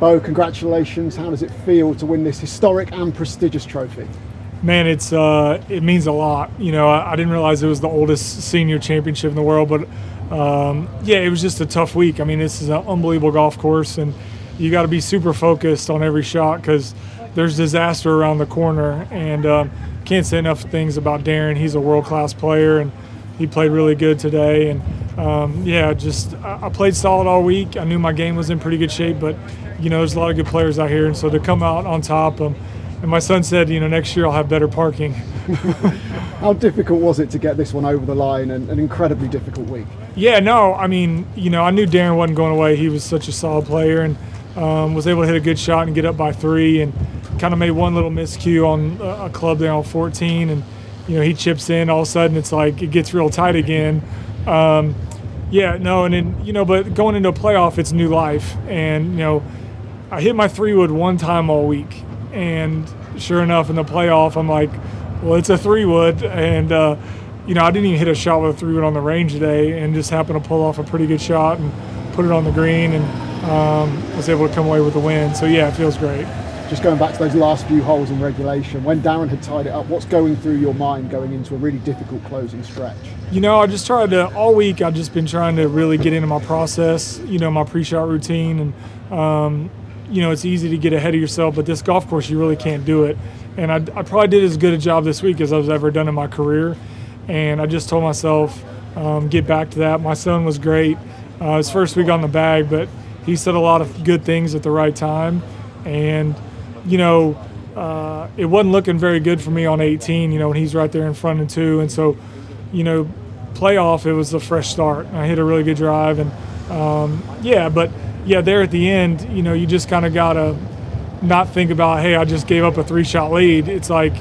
Bo, congratulations. How does it feel to win this historic and prestigious trophy? Man, it means a lot. I didn't realize it was the oldest senior championship in the world, but yeah, it was just a tough week. I mean, this is an unbelievable golf course, and you got to be super focused on every shot because there's disaster around the corner. And can't say enough things about Darren. He's a world-class player, and he played really good today. And yeah, I played solid all week. I knew my game was in pretty good shape, but there's a lot of good players out here, and so to come out on top. And my son said, next year I'll have better parking. How difficult was it to get this one over the line, and an incredibly difficult week? Yeah, no, I mean, I knew Darren wasn't going away. He was such a solid player, and was able to hit a good shot and get up by 3, and kind of made one little miscue on a club there on 14, and he chips in. All of a sudden, it's like it gets real tight again. Yeah, no, and then but going into a playoff, it's new life, and I hit my 3-wood one time all week, and sure enough, in the playoff, I'm like, well, it's a 3-wood, and I didn't even hit a shot with a 3-wood on the range today, and just happened to pull off a pretty good shot and put it on the green, and was able to come away with the win. So yeah, it feels great. Just going back to those last few holes in regulation, when Darren had tied it up, what's going through your mind going into a really difficult closing stretch? I just tried to, all week I've just been trying to really get into my process, my pre-shot routine, and it's easy to get ahead of yourself, but this golf course you really can't do it. And I probably did as good a job this week as I've ever done in my career, and I just told myself, get back to that. My son was great. His first week on the bag, but he said a lot of good things at the right time, and it wasn't looking very good for me on 18, when he's right there in front and 2. And so, playoff, it was a fresh start. I hit a really good drive, and there at the end, you just kind of got to not think about, hey, I just gave up a 3-shot lead. It's like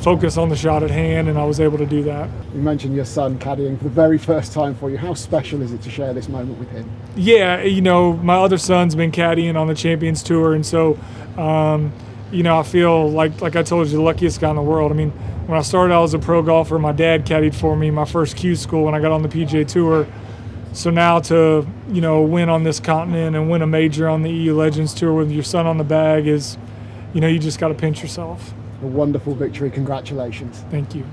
focus on the shot at hand, and I was able to do that. You mentioned your son caddying for the very first time for you. How special is it to share this moment with him? Yeah, my other son's been caddying on the Champions Tour, and so I feel like I told you, the luckiest guy in the world. I mean, when I started out as a pro golfer, my dad caddied for me my first Q school when I got on the PGA Tour. So now to, win on this continent and win a major on the EU Legends Tour with your son on the bag is, you just got to pinch yourself. A wonderful victory. Congratulations. Thank you.